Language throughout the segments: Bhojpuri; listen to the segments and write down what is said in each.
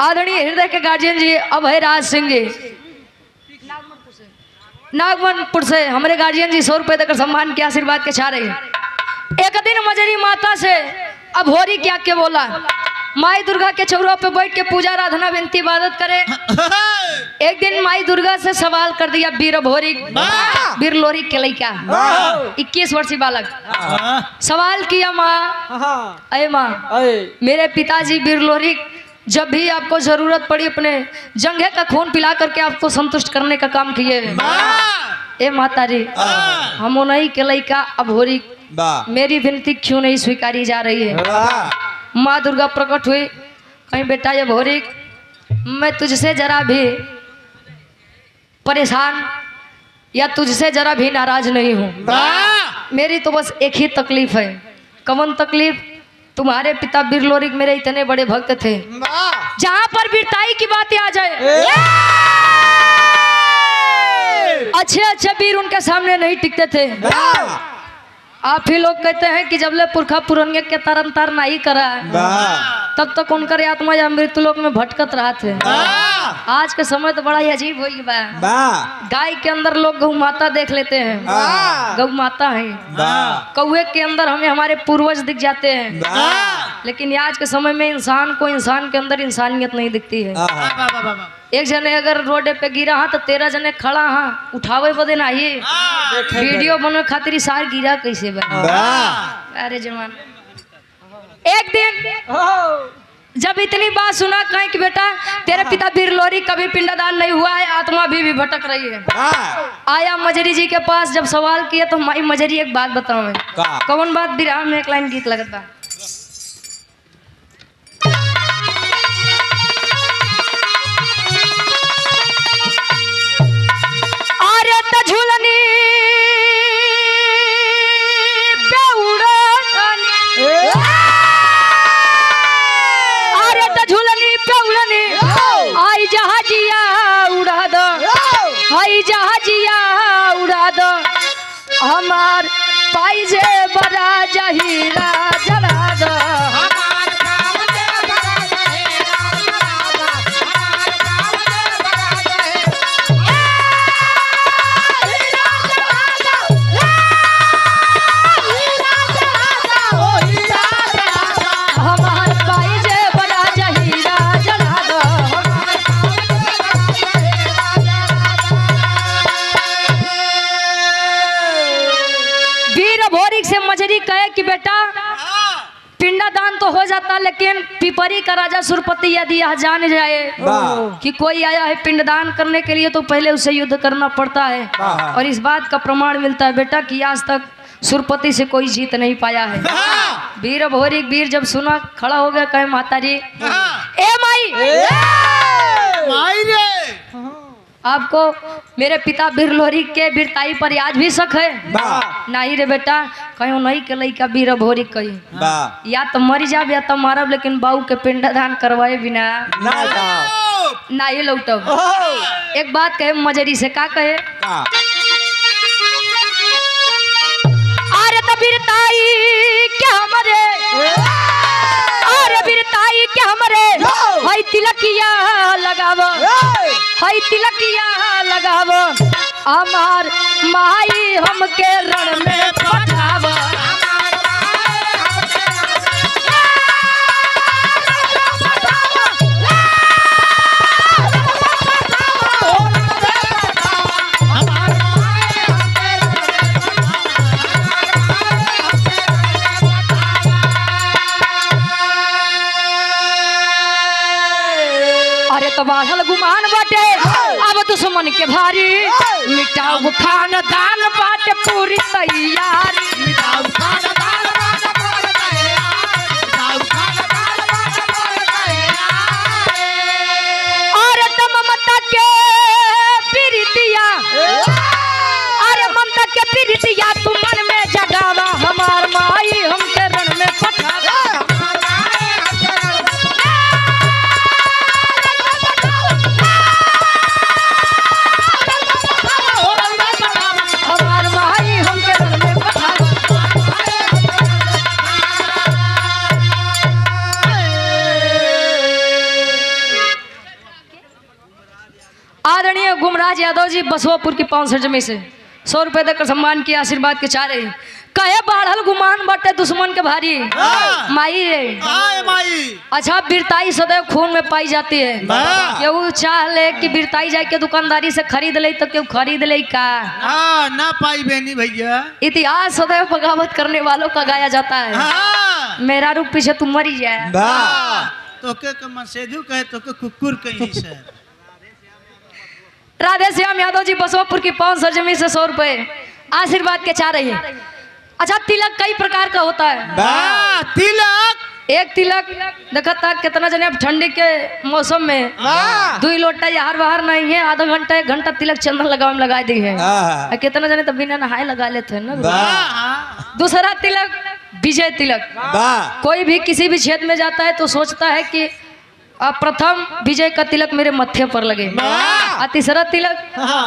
आदरणीय हृदय के गार्जियन जी अभय राज सिंह जी नागमनपुर से हमारे गार्जियन जी 100 रुपए देकर सम्मान के आशीर्वाद के चाह रहे हैं। एक दिन मजरी माता से अब होरी क्या के बोला, माई दुर्गा के चौरों पे बैठ के पूजा आराधना विनती इबादत करे। एक दिन माई दुर्गा से सवाल कर दिया वीर भोरी वीर लोरी के लड़का 21 वर्षीय बालक सवाल किया, माँ अरे माँ मेरे पिताजी वीर लोरी जब भी आपको जरूरत पड़ी अपने जंघे का खून पिला करके आपको संतुष्ट करने का काम किए। ए माता जी हम उन्हीं के लड़का अब होरी मेरी विनती क्यों नहीं स्वीकारी जा रही है। माँ दुर्गा प्रकट हुई, कहीं बेटा ये भोरी मैं तुझसे जरा भी परेशान या तुझसे जरा भी नाराज नहीं हूँ। मेरी तो बस एक ही तकलीफ है। कौन तकलीफ? तुम्हारे पिता वीर लोरिक मेरे इतने बड़े भक्त थे, जहाँ पर वीरताई की बातें आ जाए अच्छे अच्छे वीर उनके सामने नहीं टिकते थे। आप ही लोग कहते हैं कि जबले पुरखा पुरनिया के तरन तार नहीं करा तब तक उनकर आत्मा या मृत्यु लोक में भटकत रहा थे। आज के समय तो बड़ा ही अजीब हो गया। गाय के अंदर लोग गौ माता देख लेते हैं, गौ माता है। कौवे के अंदर हमें हमारे पूर्वज दिख जाते हैं, लेकिन आज के समय में इंसान को इंसान के अंदर इंसानियत नहीं दिखती है। एक जने अगर रोड पे गिरा हाँ तो 13 जने खड़ा हाँ उठावे बदे नहीं वीडियो बने खातिर सार गिरा कैसे बना। अरे जवान एक दिन जब इतनी बात सुना कहीं कि बेटा तेरे पिता वीर लोरी कभी पिंडदान नहीं हुआ है, आत्मा भी भटक रही है। आया मजरी जी के पास, जब सवाल किया तो माई मजरी एक बात बताओ मैं कौन बात। विराम में एक लाइन गीत लगता झूलनी पे उड़नी अरे तो झूलनी पे उड़नी आई जहाजिया उड़ा दो, आई जहाजिया उड़ा दो हमार पाइजे बड़ा जहीरा जला दो। मजरी कहे कि बेटा पिंडदान तो हो जाता, लेकिन पिपरी का राजा सुरपति यदि यह जान जाए कि कोई आया है पिंडदान करने के लिए तो पहले उसे युद्ध करना पड़ता है। और इस बात का प्रमाण मिलता है बेटा कि आज तक सुरपति से कोई जीत नहीं पाया है। वीर भोरी वीर जब सुना खड़ा हो गया, कहे माता जी ए माई रे आपको मेरे पिता वीर लोरी के वीरताई पर आज भी शक है? नहीं रे बेटा, कहीं नहीं के लड़का वीर भोरी कही या तो मरी जाब या तो मारब, लेकिन बाऊ के पिंडदान करवाए बिना नहीं लौटब। एक बात कहे मजरी से, का कहे अरे तो वीरताई क्या हमारे, अरे वीरताई क्या हमारे हई तिलकिया लगाव, हई तिलकिया लगाव हमार माई हमके रण में पठाव। तो बाढ़ल गुमान बाटे अब दुश्मन के भारी, मिटाऊ खानदान बाटे पूरी तैयारी, मिटाऊ खानदान बाटे पूरी तैयारी। अरे तुम ममता के प्रीतिया, अरे ममता के प्रीतिया तुम मन में जगावा हमार माई हमके रण में पठावा। हमार माई यादव जी बसवापुर की 65 जमी से 100 रुपए देकर सम्मान किया, आशीर्वाद के चाह रहे कहे बाढ़ल गुमान बटे दुश्मन के भारी माई रे माई। अच्छा बिरताई सदैव खून में पाई जाती है। केहू चाह ले कि बिरताई जाके दुकानदारी से खरीद ले तो केहू खरीद ले का ना पाई बेनी भैया। इतिहास सदैव बगावत करने वालों का गाया जाता है। मेरा रूप पीछे तुम मरी जाए तो के मसेदू कहे तो के कुकुर कहीं से। राधे श्याम यादव जी बसवापुर की 500 जमी से 100 रुपए आशीर्वाद के चाह रही है। अच्छा तिलक कई प्रकार का होता है। तिलक एक तिलक देखा था कितना जने अब ठंडी के मौसम में 2 लोटा यार बाहर नहीं है, आधा घंटा 1 घंटा तिलक चंदन लगावे में लगा दी है। कितना जने तो बिना नहाए लगा लेते हैं ना। दूसरा तिलक विजय तिलक। कोई भी किसी भी क्षेत्र में जाता है तो सोचता है कि प्रथम विजय का तिलक मेरे मत्थे पर लगे। और तीसरा तिलक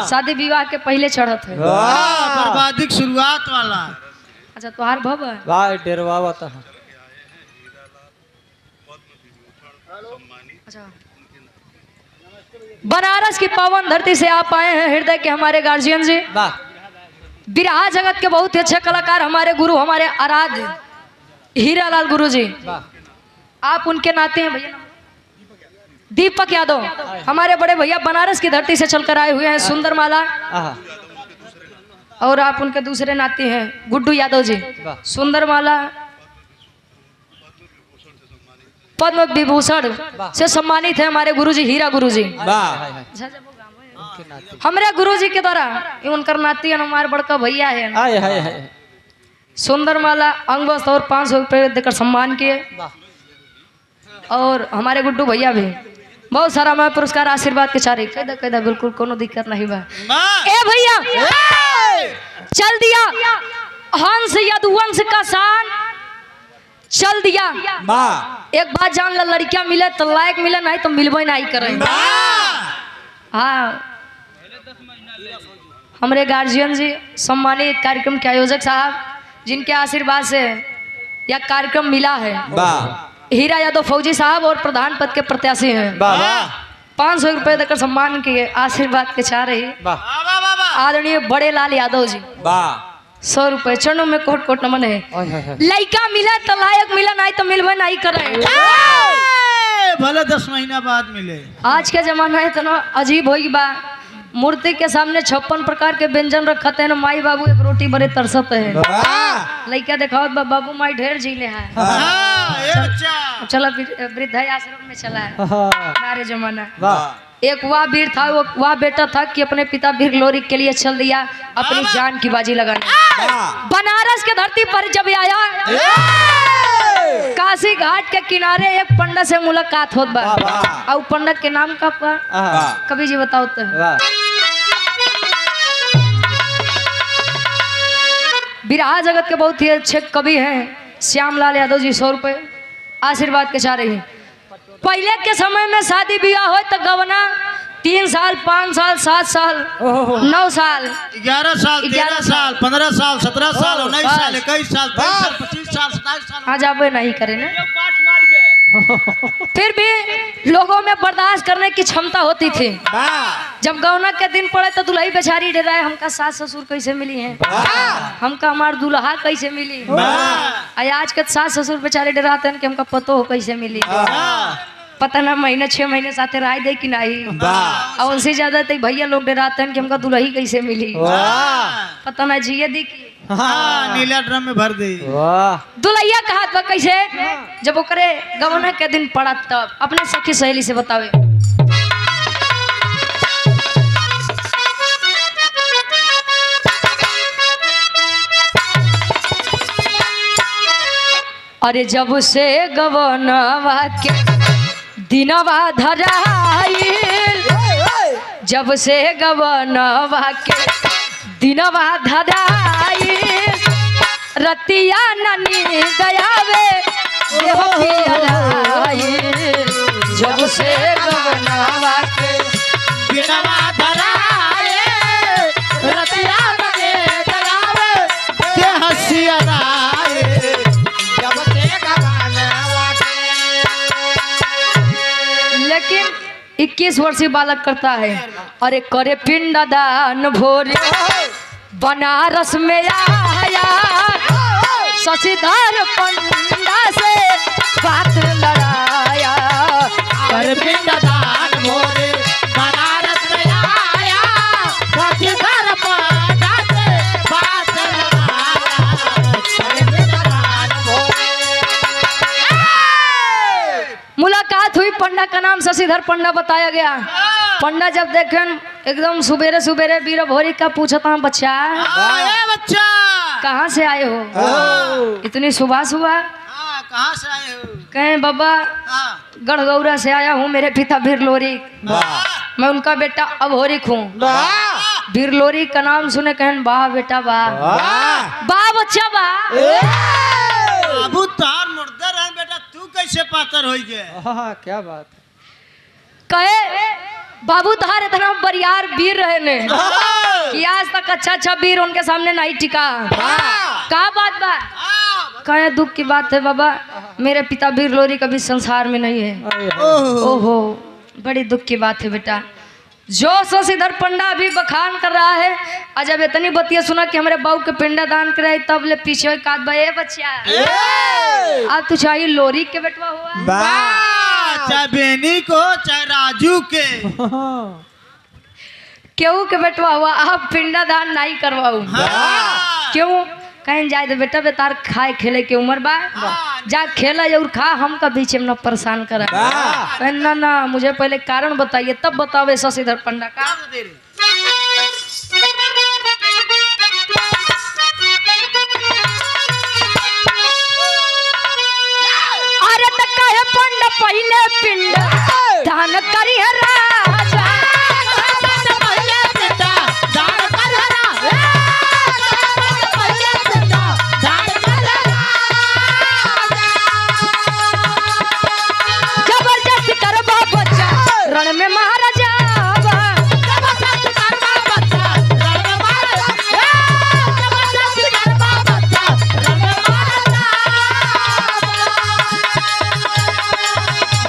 शादी विवाह के पहले चढ़त है। बर्बादी की शुरुआत वाला। अच्छा तुहार भव वाह डेरवा होता है। अच्छा बनारस की पावन धरती से आप आए हैं हृदय के हमारे गार्जियन जी। बिरहा जगत के बहुत ही अच्छे कलाकार हमारे गुरु हमारे आराध्य हीरालाल गुरु जी। आप उनके नाते हैं भैया। दीपक यादव हमारे बड़े भैया बनारस की धरती से चलकर आए हुए हैं सुंदर माला। और आप उनके दूसरे नाते हैं गुड्डू यादव जी सुंदर माला पद्म विभूषण से सम्मानित है हमारे गुरुजी हीरा गुरुजी। हमारे गुरुजी के द्वारा उनकर नाती हमारे बड़का भैया है सुंदर माला अंग वस्त्र और 500 रुपये देकर सम्मान किए। और हमारे गुड्डू भैया भी बहुत सारा मैं पुरस्कार आशीर्वाद के चारे कह बिल्कुल कोनो दिक्कत नहीं बा। ए भैया चल दिया हंस यदुवंश का शान चल दिया। एक बात जान ला लड़कियां मिले तो लायक मिले नहीं तो मिलबे नहीं करे। हाँ हमारे गार्जियन जी सम्मानित कार्यक्रम के आयोजक साहब जिनके आशीर्वाद से यह कार्यक्रम मिला है हीरा यादव फौजी साहब और प्रधान पद के प्रत्याशी हैं। 500 रुपए देकर सम्मान किए आशीर्वाद के चाह रही आदरणीय बड़े लाल यादव जी। 100 रुपए चरणों में कोट कोट नमन है। लड़का मिला तो लायक मिला नहीं तो मिलवे नहीं करे भले 10 महीना बाद मिले। आज के जमाना इतना अजीब होगी बा मूर्ति के सामने 56 प्रकार के व्यंजन रखते हैं। माई बाबू एक रोटी बड़े तरसत है। लड़का दिखाओ बाबू माई ढेर झीले है। चलो वृद्धा आश्रम में चला है हमारे जमाना। एक वह वीर था वह बेटा था कि अपने पिता वीर लोरी के लिए चल दिया अपनी जान की बाजी लगाने। बनारस के धरती पर जब आया काशी घाट के किनारे एक पंडित से मुलाकात होत बा। और पंडित के नाम का कवि जी बताओ तो। बिरहा जगत के बहुत ही अच्छे कवि हैं श्यामलाल यादव जी। 100 रुपए आशीर्वाद के चाह रही। पहले के समय में शादी ब्याह हो तो गवना 3 साल 5 साल 7 साल 9 साल 11 साल 13 साल 15 साल 17 साल 19 साल 21 साल 22 साल 25 साल 27 साल आज आप नहीं करें ना। फिर भी लोगों में बर्दाश्त करने की क्षमता होती थी। जब गौना के दिन पड़े तो दुल्ही बेचारी डराए हमका सास ससुर कैसे मिली है हमका हमार दुल्हा कैसे मिली। आज के सास ससुर बेचारे डराते हैं कि हमका पतो हो कैसे मिली। पता ना महीने 6 महीने साथे राय दे कि नहीं। और उनसे ज्यादा तो भैया लोग डराते हैं कि हमका दुल्ही कैसे मिली। पता ना जिये दी की नीला ड्रम में भर दे। दुल्हिया कहा था कैसे जब ओकरे गवना के दिन पड़ा तब अपने सखी सहेली से बतावे। अरे जब से गवनवा के दिनवा धराइल जब से गवनवा के दिनवा धराइल रतिया ननी दयावे देहो पियलाइल जब से गवनवा के दिनवा धराइल रतिया ननी दयावे देहो पियलाइल जब से गवनवा के। लेकिन ये 21 वर्षीय बालक करता है। अरे करे पिंडदान भोरे बनारस में आया, शशिधर पंडा से बात लड़ाया। कर पिंडदान भोरे बनारस में आया, शशिधर पंडा से बात लड़ाया। कर पिंडदान भोरे। मुलाकात हुई, पंडा का नाम शशिधर पंडा बताया गया। पंडा जब देखें एकदम सुबेरे सुबेरे वीर भोरी का पूछता, बच्चा बच्चा कहाँ से आए हो इतनी सुबह सुबह? कहाँ से आए हो? कहें बाबा गढ़गौरा से आया हूँ, मेरे पिता वीरलोरी, मैं उनका बेटा अभोरिक हूँ। वीरलोरी का नाम सुने कहें वाह बेटा वाह, वाह बच्चा वाह। बाबू तार मुर्दर है बेटा, तू कैसे पातर हो गए? क्या बात है। कहे बाबू तार इतना बरियार वीर रहे ने कि आज तक अच्छा वीर उनके सामने नहीं टिका। क्या बात बा? कहे दुख की बात है बाबा, मेरे पिता वीरलोरी कभी संसार में नहीं है। ओहो बड़ी दुख की बात है बेटा। जो शशिधर पंडा अभी बखान कर रहा है, और जब इतनी बतिया सुना कि हमारे बाबू के पिंडा दान कराए, तब ले पीछे काट बे बच्चा अब तू चाहिए लोरी के बेटवा हुआ, चाहे बेनी को चाहे राजू के केहू के बेटवा हुआ, आप पिंडा दान नहीं करवाऊ। क्यों? कहीं जाए तो बेटा बेतार खाए खेले की उम्र बा, जा खेला और खा, हम का बीच में न परेशान करा। ना ना मुझे पहले कारण बताइए तब बतावे शशिधर पंडा का। अरे तो कहे पंडा पहले पिंड दान करी है राजा, रण में महाराजा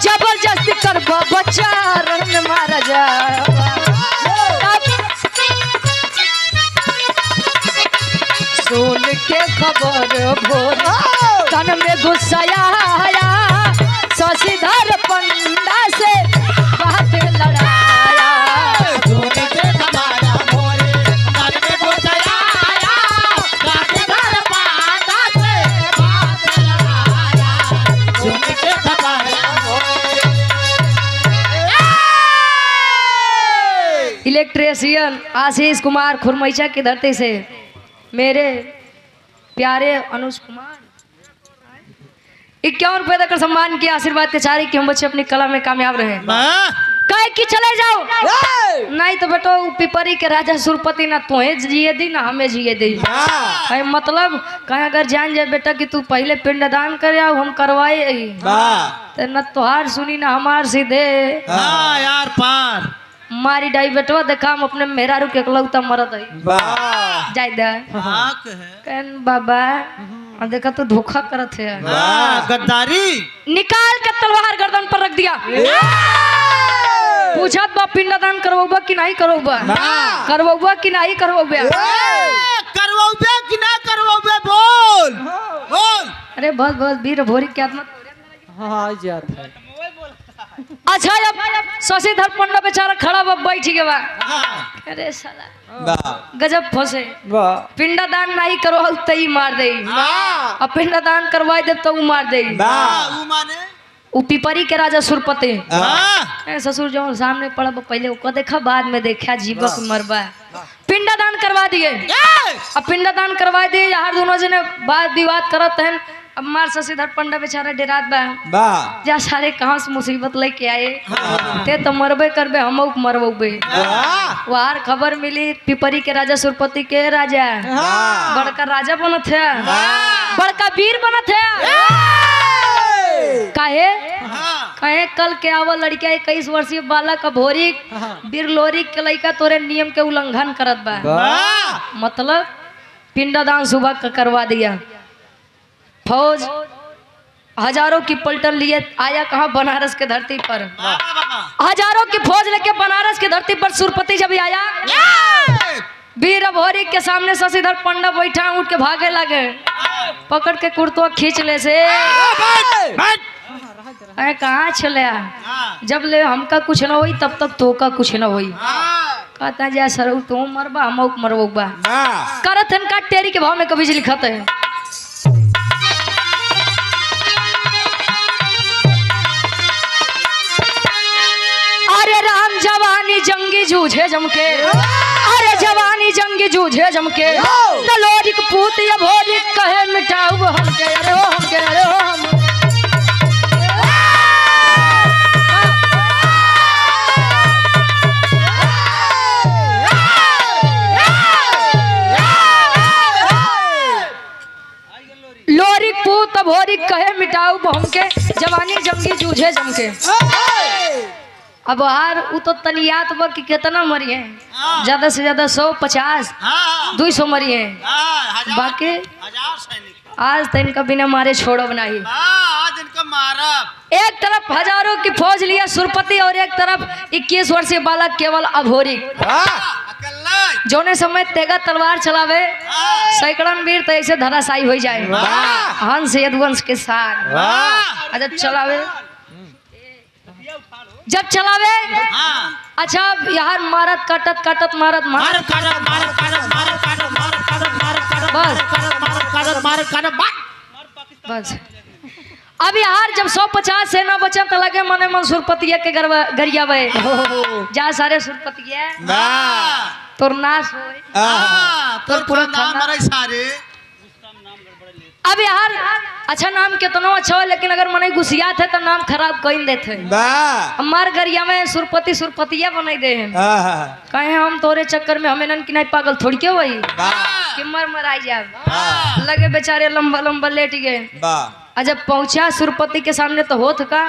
जबरदस्ती कर बच्चा, रण में महाराजा। सुन के खबर भोर तन में गुस्सा आया, शशिधर पंडा से बात लड़ाया। इलेक्ट्रिशियन आशीष कुमार खुरमैचा की धरती से मेरे प्यारे अनुज कुमार 51 रुपए देकर सम्मान किया, आशीर्वाद के चारी कि हम बच्चे अपनी कला में कामयाब रहे। कहे कि चले जाओ, नहीं तो बेटो पिपरी के राजा सुरपति ना तुम्हें जिए दी ना हमें जिए दी। मतलब कहीं अगर जान जाए बेटा कि तू पहले पिंडदान कर आओ, हम करवाए तो न तुहार सुनी ना हमार सीधे यार पार मारी डाई बेटवा देखा हम अपने मेहरारू के इकलौता मरद है जाय दे कहन बाबा देखा तू धोखा करत है, गद्दारी। निकाल के तलवार गर्दन पर रख दिया। पूछत बा पिंडदान करवाबा कि नहीं करवाबा, करवाबा कि नहीं करवाबा, करवाबे कि ना करवाबे, बोल बोल। अरे बस बस वीर भोरी क्या हाँ जाता है। अच्छा अब शशिधर पंडा बेचारा खड़ा बा बैठ गया। अरे साला गजब फंसे, पिंडदान नहीं करो तई मार दे, अब पिंडदान करवा दे तो मार दे। वो पिपरी के राजा सुरपति ससुर जो सामने पड़ा पहले उसको देखा, बाद में देखा जीवक मरबा। पिंडदान करवा दिए, अब पिंडदान करवा दिए, यार दोनों जने बात विवाद करत हैं। अब मार शशिधर पंडा बेचारा डेरात बा जा सारे कहाँ से मुसीबत लेके आए, ते तो मरबे करबे हम मरबे। वार खबर मिली पिपरी के राजा सुरपति के राजा बड़का राजा बनत है, बड़का वीर बनत है। काहे कहे कल के आवल लड़किया 21 वर्षीय बालक भोरी वीरलोरी के लड़का तोरे नियम के उल्लंघन करत बा, मतलब पिंडदान सुबह का करवा दिया। फौज हजारों की पलटन लिए आया कहाँ बनारस के धरती पर। वाह, वाह, वाह। हजारों की फौज लेके बनारस की धरती पर सुरपति जब आया, वीर भोरी के सामने शशिधर पंडा बैठा उठ के भागे लगे, पकड़ के कुर्तो खींच ले से अरे कहाँ चले जब ले हमका कुछ न होई तब तक तो का कुछ न होई। कहता जा सर तू मरबा हम मरबो बा करत इनका टेरी के भाव में कभी लिखत है। अरे राम जवानी जंगी जूझे जमके, अरे जवानी जंगी जूझे जमके, तलोरिक पूत या भोरी कहे मिटाऊ हमके, अरे हो हमके, अरे हो हम। लोरिक पूत भोरी कहे मिटाऊ हमके, जवानी जंगी जूझे जमके। अब हार उ तो तलियात बा कि कितना मरी है, ज्यादा से ज्यादा 150 200 मरी है, बाकी आज तो इनका बिना मारे छोड़ो बनाई। आज इनका मारब। एक तरफ हजारों की फौज लिया सुरपति और एक तरफ 21 वर्षीय बालक केवल अभोरी, जोने समय तेगा तलवार चलावे सैकड़न वीर तो ऐसे धराशायी हो जाए हंस यदुवंश के साथ। जब चलावे अच्छा यार मारत काटत काटत मारत मारत बस। अब यार जब 150 से न बचा तो लगे मने मन सुरपतिया के गरिया वे जा सारे सुरपतिया तोर नाश होए तोर पूरा नाम मरे सारे। अब यार अच्छा नाम कितना अच्छा है लेकिन अगर मने गुस्सियात है तो नाम खराब कर देते हैं। हमार गरिया में सुरपति सुरपतिया बना दे हैं कहे हम तोरे चक्कर में हमें नन की नहीं पागल थोड़ी के वही कि मर मराई जाए लगे बेचारे लंबा लंबा लेट गए। जब पहुंचा सुरपति के सामने तो होत का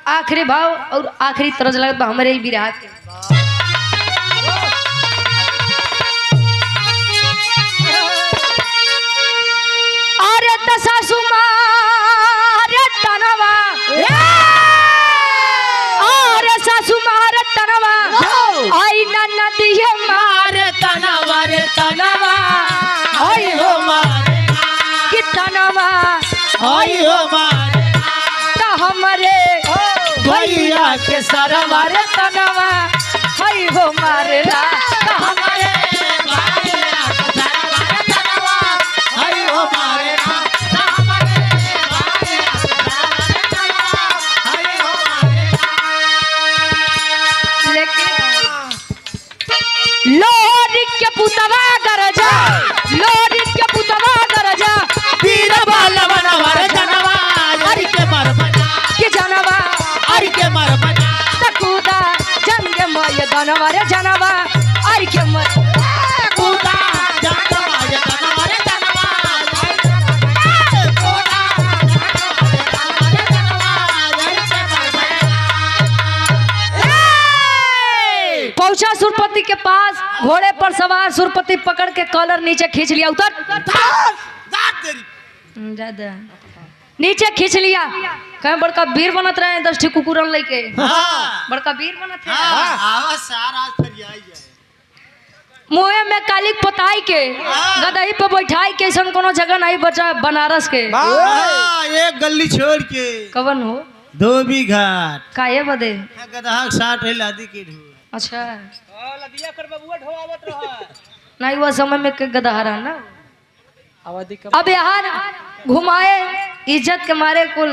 आखिरी भाव और आखिरी तरज लगता हमारे ही बिरहा के। अरे दशा सुमार तनवा, अरे सासुमार तनवा, आई ना नदिया मार तनवा रे तनवा, आई हो मारे कि तनवा, आई हो मारे तो हमारे भैया के सरवा रे तनवा, आई हो मारे ला तो हमारे लोरी के पुतवा गरजा, लोरी के पुतवा गरजा, वीर बालवन वर जनवा हरि के मर बजा के जनवा हरि के मर बजा तकुदा जंग मय दनवा रे जनवा हरि के मर कूदा जनवा रे जनवा रे जनवा पहुंचा सुरपति के पास घोड़े पर सवार सुरपति पकड़ के कॉलर नीचे खींच लिया उतर ज्यादा नीचे खींच लिया कहीं बड़का वीर बनत रहे 10 ठी कुकुरन लेके बड़का वीर बनत है आवा सारा फरियाई जाए मुँह में कालिक पोताई के गदही पे बैठाई के ऐसा कोनो जगह नहीं बचा बनारस के एक गली छोड़ के कवन हो धोबी घाट काहे बदे गदहा 60 लादी के ढो अच्छा लदिया कर बबुआ ढोआवत रहा नहीं हुआ समय में के गदहारा ना आवादी का अब यहाँ घुमाए इज्जत के मारे कुल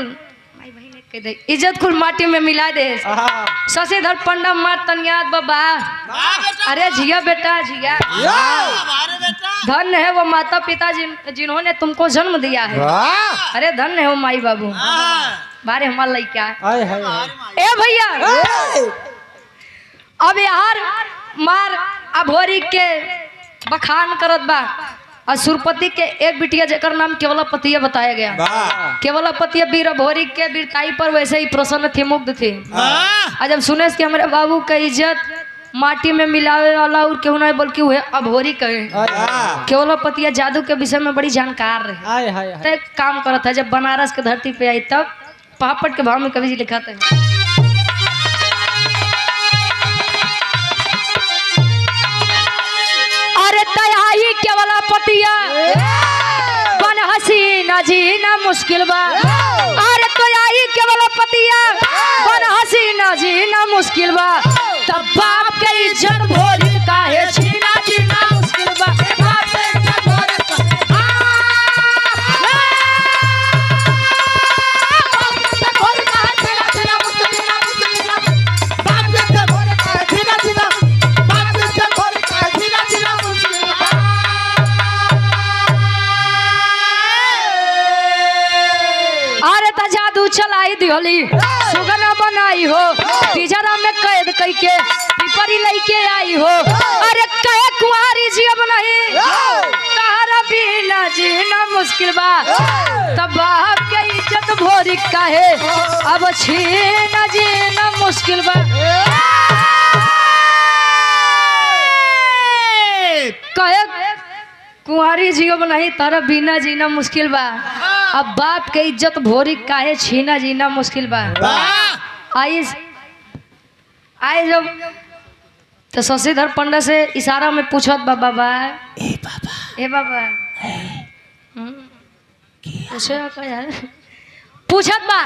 इज्जत कुल माटी में मिला दे शशिधर पंडा मार तनियात बाबा अरे जिया बेटा जिया धन्य है वो माता पिता जिन्होंने तुमको जन्म दिया है। अरे धन्य है वो माई बाबू बारे हमारा लइका ए भैया अब यार मार अभोरी के बखान करत बा और सुरपति के एक बिटिया जेकर नाम केवलापतिया बताया गया। केवलापतिया वीर अभोरी के वीरताई पर वैसे ही प्रसन्न थे मुग्ध थे। और जब सुने कि हमारे बाबू का इज्जत माटी में मिलावे वाला और क्यों नहीं बल्कि हुए अभोरी कहे केवलापतिया जादू के विषय में बड़ी जानकार रहे। तो एक काम करता है जब बनारस के धरती पे आई तब पापड़ के भाव में कवि जी लिखाते हैं। अरे तयाई केवला पतिया बन हसीना जीना मुश्किल बा। अरे तयाई केवला पतिया बन हसीना जीना मुश्किल बा। तब बाप के इज्जत भोरी काहे छीना जीना मुश्किल बा। बाप के इज्जत भोरी चलाई दिहली सुगना बनाई हो पिजरा में कैद कई के पिपरी लेके आई हो। अरे कहे कुंवारी जी अब नहीं तारा बिना जीना मुश्किल बा। तब बाप के इज्जत भोरी काहे अब छीना जीना मुश्किल बा। कहे कुंवारी जी अब नहीं तारा बिना जीना मुश्किल बा। अब बाप के इज्जत भोरी काहे छीना जीना मुश्किल बा। आई जब तो शशिधर पंडा से इशारा में पूछत बा बाबा ए बाबा पूछत बा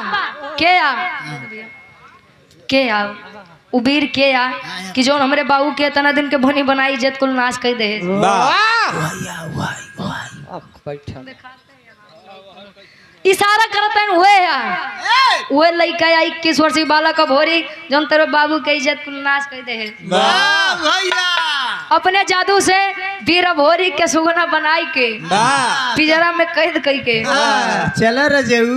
के आ उबीर के आ कि जो हमरे बाबू के तना दिन के भनी बनाई इज्जत कुल नाश कर दे। इशारा करते हैं हुए लड़का आई 21 वर्षीय बालक का भोरी जौन तेरे बाबू के इज्जत कुल नाश कर दे। अपने जादू से वीर भोरी के सुगना बनाई के पिजरा में कैद कई के चलो रजेऊ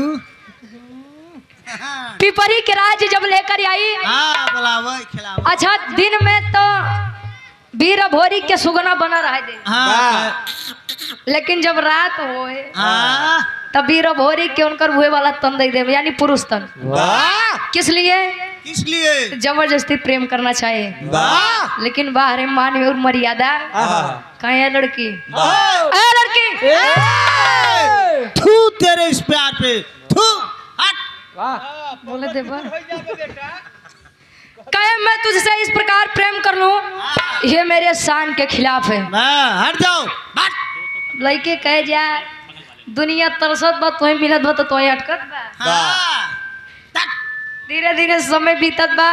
पिपरी के राज जब लेकर आई। अच्छा दिन में तो वीर भोरी के सुगना बना रहा दे। लेकिन जब रात होए तब वीर भोरी के उनकर हुए वाला तन दे यानी पुरुष तन। किस लिए जबरदस्ती प्रेम करना चाहिए। लेकिन बाहर मान और मर्यादा कहीं है लड़की थू तेरे इस प्यार पे थू हट बोले दे कहे मैं तुझसे इस प्रकार प्रेम कर लूं ये मेरे शान के खिलाफ है। हट जाओ लड़के कहे जा दुनिया तरसत बा तोही मिलत बा तो तोही अटकत बा। धीरे धीरे समय बीतत बा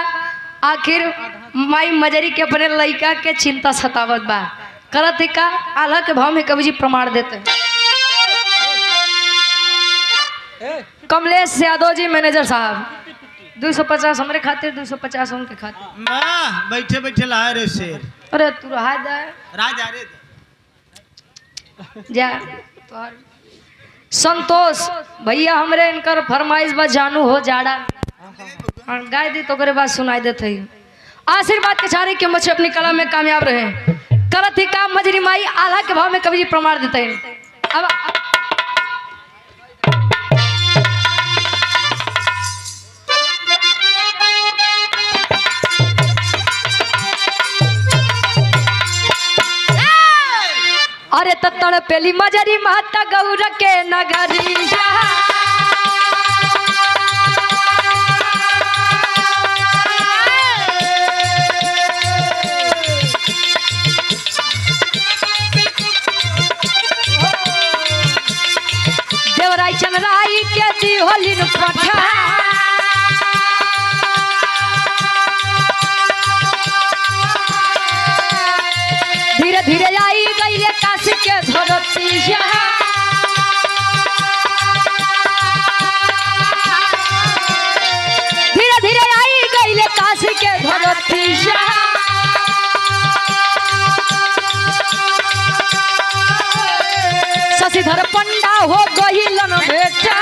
आखिर माई मजरी के अपने लड़का के चिंता सतावत बा। करत ही का आल्हा के भाव में कवि जी प्रमाण देते हैं। कमलेश यादव जी मैनेजर साहब 250 हमारे खातिर 250 उनके खातिर बैठे बैठे ला रे शेर। अरे तू रहा जा राजा रे जा संतोष भैया हमरे इनकर फरमाइश बा जानू हो जाड़ा गाय दी तो करे बात सुनाई देते ही आशीर्वाद के चारे के बच्चे अपनी कला में कामयाब रहे। करत ही काम मजरी माई आल्हा के भाव में कवि जी प्रमाण देते हैं। अब अरे तत्तड़ पेली मजरी माता गौर के नगरिया देवराई चंद्राई के दी होली पठा धीरे धीरे आई गई काशी के धरतिया धीरे धीरे आई गई काशी के धरतिया शशिधर पंडा हो गई लन बेटा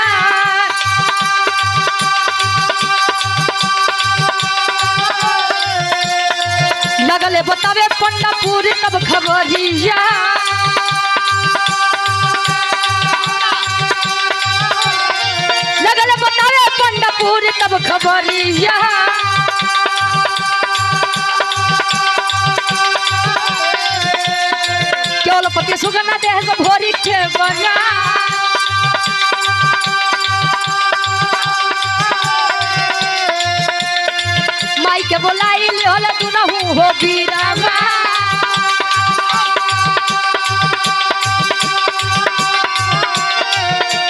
लगले बतावे पंडा पूरी तब खबरिया लगले बतावे पंडा पूरी तब खबरिया केवल पति सुगना देह से भोरी के बना लिहल दुनहु हो बीरावा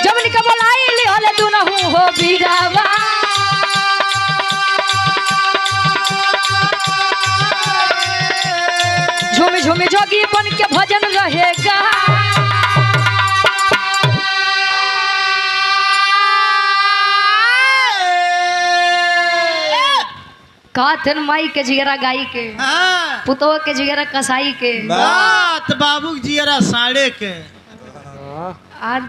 जमुनी के बोलाई लिहल दुनहु हो बीरावा झूमी झूमी जोगी बन के भजन रहेगा काथन माई के जिगरा गाई के हाँ पुतवा के जिगरा कसाई के बात बाबू जियरा साढ़े के आज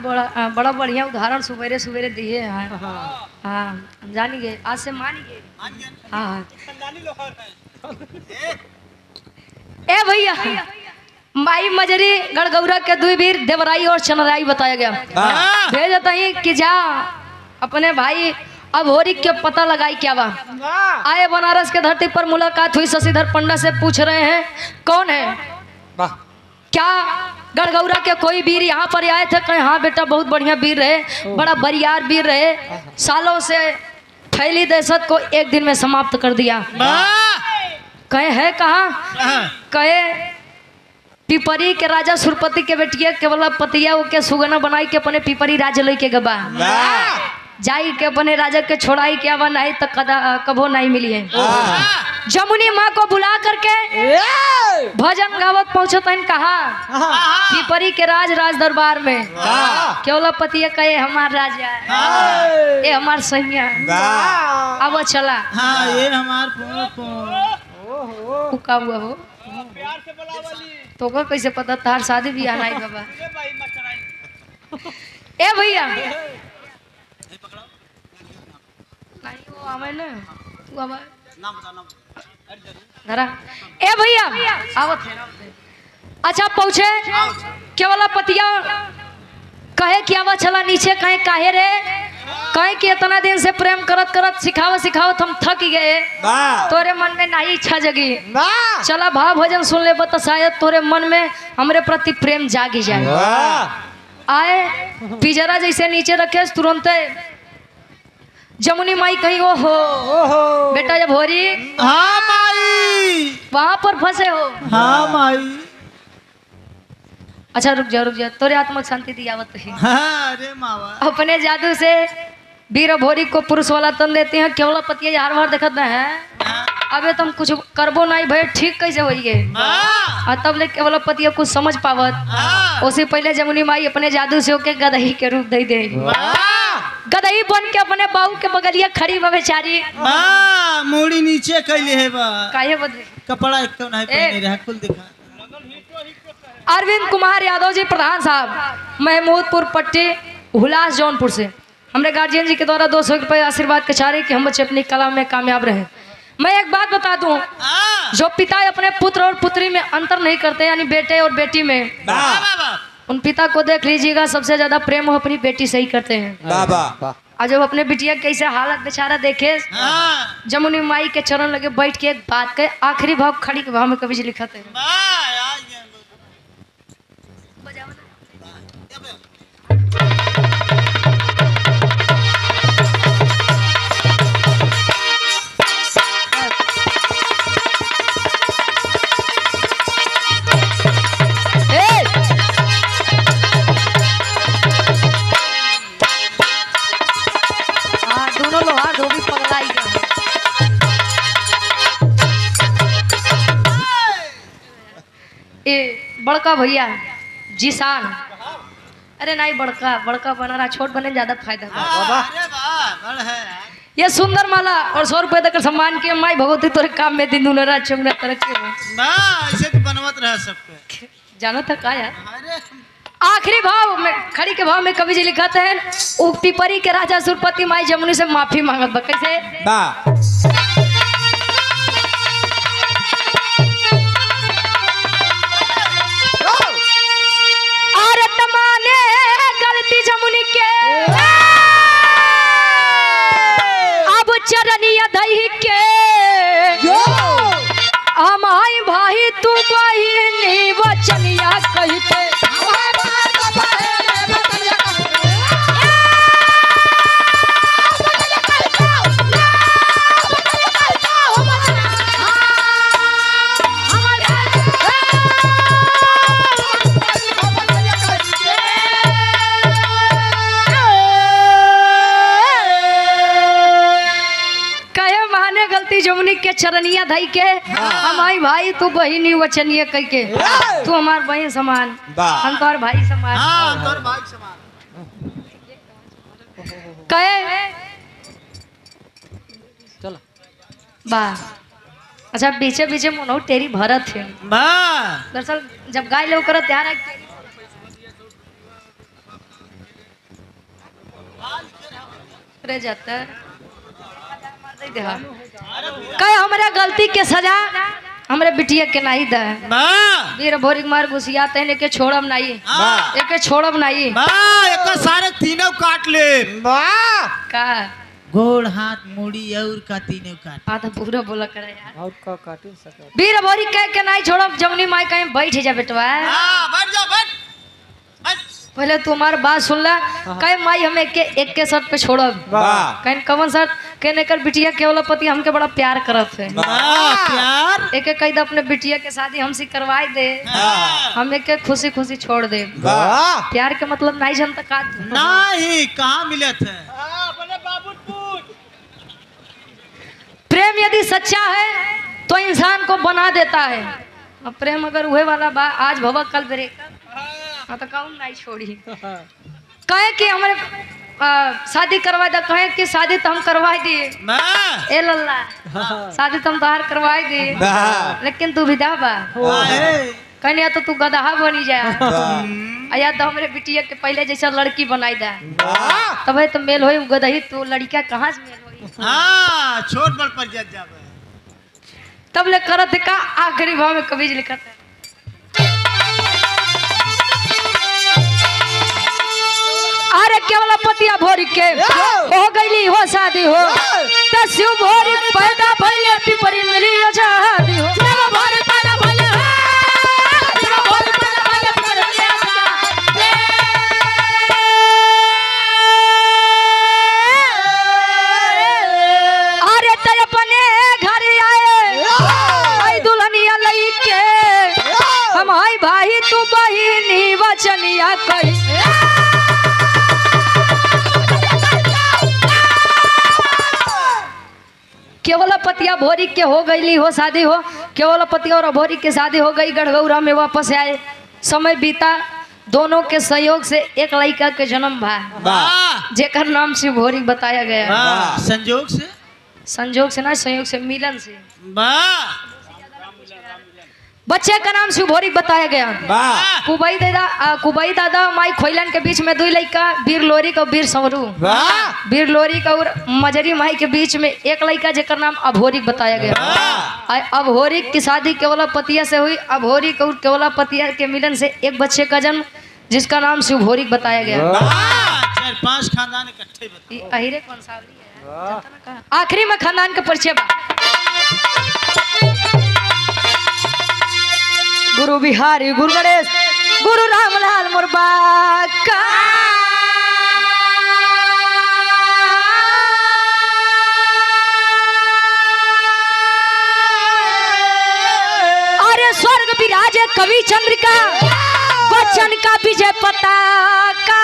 बड़ा बढ़िया उदाहरण सुबेरे सुबेरे दिए हैं हाँ हम जानी गए आज से मान गए हाँ हाँ ए भैया माई मजरी गड़गौरा के दुई वीर देवराई और चनराई बताया गया भेज देता ही कि जा अपने भाई अब होरी के पता लगाई क्या बा आए बनारस के धरती पर मुलाकात हुई शशिधर पंडा से पूछ रहे हैं कौन है क्या गड़गौरा के कोई वीर यहाँ पर आए थे कहे हाँ बेटा बहुत बढ़िया वीर रहे बड़ा बरियार वीर रहे सालों से फैली दहशत को एक दिन में समाप्त कर दिया कहे है कहाँ कहे पिपरी के राजा सुरपति के बेटिया केवल पतिया के सुगना बनाई के अपने पिपरी राज लेके गबा जाई के अपने राजा के छोड़ाई के आवा नहीं तो कभो नहीं मिली है जमुनी माँ को बुला करके भजन गावत पहुंचता इन कहा पिपरी के राज दरबार में केवल पतिया कहे हमार राजा ये हमार सैया अब चला हाँ ये हमार का हुआ हो तो को कैसे पता तार शादी भी आना है बाबा ए भैया नहीं वो हमें ना तू अब धरा ए भैया आवत है अच्छा पहुंचे केवल पतिया कहे कि आवा चला नीचे कहे काहे रे कहे कि इतना दिन से प्रेम करत करत सिखावत हम थक गए तोरे मन में नहीं इच्छा जगी चला भाव भजन सुन ले बता शायद तोरे मन में हमरे प्रति प्रेम जागी जाए आए पिजरा जैसे नीचे रखे तुरंत जमुनी माई कहीं ओ हो बेटा जब होरी हाँ माई वहां पर फंसे हो हाँ माई अच्छा रुक जा तोरे आत्मक शांति दियावत है हाँ अरे मावा अपने जादू से वीर भोरी को पुरुष वाला तन देते हैं केवल पतिया हर बार देखत ना है अबे तुम कुछ करबो नहीं भाई ठीक कैसे होइए और तब ले केवल पतिया कुछ समझ पावत उससे पहले जमुनी माई अपने जादू से होके गदही के रूप दे गदही बन के अपने बाहू के बगलिया खड़ी बा बेचारी मूड़ी नीचे कैले है बा काहे बदले कपड़ा एक तो नहीं पहने रहा कुल दिखा अरविंद कुमार यादव जी प्रधान साहब महमूदपुर पट्टी हुलास जौनपुर से हमने गार्जियन जी के द्वारा 200 रुपये आशीर्वाद के चारे कि हम बच्चे अपनी कला में कामयाब रहे। मैं एक बात बता दूं जो पिता अपने पुत्र और पुत्री में अंतर नहीं करते यानी बेटे और बेटी में उन पिता को देख लीजिएगा सबसे ज्यादा प्रेम वो अपनी बेटी से ही करते हैं। और जब अपने बिटिया कैसे हालत बेचारा देखे जमुनी माई के चरण लगे बैठ के एक बात के आखिरी भाव खड़ी के भाव में कभी जी लिखा थे बड़का भैया जिसान अरे नहीं बड़का बना रहा छोट बने ज्यादा फायदा ये सुंदर माला और 100 रुपए देकर सम्मान किया माई भगवती तोरे काम में दिन दुनरा चुंगना तरक्की ऐसे तो बनवत रहा सबके जानो था का यार आखिरी भाव में खड़ी के भाव में कवि जी लिखाते हैं उक्ति परी के राजा सुरपति माई जमुनी से माफी मांगत बा कैसे गलती जमुनी के अब चरनिया दही के हमारी भाई तू बहिनी वचनिया कही के के चरनिया धई के हमारी भाई तू बहिनी वचनिया कह के तू हमार बहन समान हम तोहर भाई समान तोर भाई समान कहे चलो वाह। अच्छा पीछे पीछे मनोह तेरी भरत है दरअसल जब गाय लोग करत ध्यान रख रे जाता कहे हमारा गलती के सजा हमरे बिटिया के नहीं दे वीर भोरी मार घुसियाते हैं के छोड़ब नहीं एक छोड़ब नहीं एक सारे तीनों काट ले का गोड़ हाथ मुड़ी और का तीनों काट आ तो पूरा बोला करे यार और का काटू सका वीर भोरी कह के नहीं छोड़ब जमनी माई कहीं बैठ जा बेटवा बैठ जा बैठ पहले तुम्हार बात सुन ला कहे माई हमें एक के शर्त पे छोड़ब कहीं कवन शर्त कहने कर बिटिया केवल पति हमके बड़ा प्यार करत है प्यार एक कह दे अपने बिटिया के शादी हमसे करवाई दे हम एक खुशी खुशी छोड़ दे प्यार के मतलब नहीं जानता का नहीं कहाँ मिले थे प्रेम यदि सच्चा है तो इंसान को बना देता है और प्रेम अगर हुए वाला बा आज भवा कल ब्रेक हाँ तो कौन नहीं छोड़ी कहे कि हमारे शादी करवा दे कहे कि शादी तो हम करवा दिए ए लल्ला शादी तो हम तोहार करवा दिए लेकिन तू विदा बा कहने या तो तू गदहा बनी जा या तो हमारे बिटिया के पहले जैसा लड़की बनाई दे तब तो मेल होई गदही तू लड़का कहाँ से मेल होई छोट बड़ पर जावे तब ले करत का आखिरी भाव में कभी लिखा था अरे केवल पतिया भोरी के हो गईली हो शादी हो त शिव भोरी पैदा भइले पिपरी मिली आजादी हो शिव भोरी पैदा भइले शिव भोरी पैदा भइले पिपरी मिली आजादी अरे त अपने घर आए आई दुल्हनिया लई के हम आई भाई तू बहिनी वचनिया कही केवल पतिया भोरी के हो गईली हो शादी हो केवल पतिया और भोरी के शादी हो गई गढ़गौरा में वापस आए समय बीता दोनों के सहयोग से एक लड़का के जन्म भा जेकर नाम शिव भोरी बताया गया संजोग से ना संयोग से मिलन से बच्चे का नाम शिव भोरी बताया गया कुबई दादा माई खोइलन के बीच में दो लड़का वीर लोरी का वीर संवरू वीर लोरी का और मजरी माई के बीच में एक लड़का जेकर नाम अभोरिक बताया गया अभोरिक की शादी केवला पतिया से हुई अभोरिक और केवला पतिया के मिलन से एक बच्चे का जन्म जिसका नाम शिव भोरिक बताया गया 4-5 खानदान इकट्ठे अहिरे कौन सावली है आखिरी में खानदान का परिचय गुरु बिहारी गुरु गणेश गुरु रामलाल मुरबा का अरे स्वर्ग विराजे कवि चंद्रिका बच्चन का विजय पताका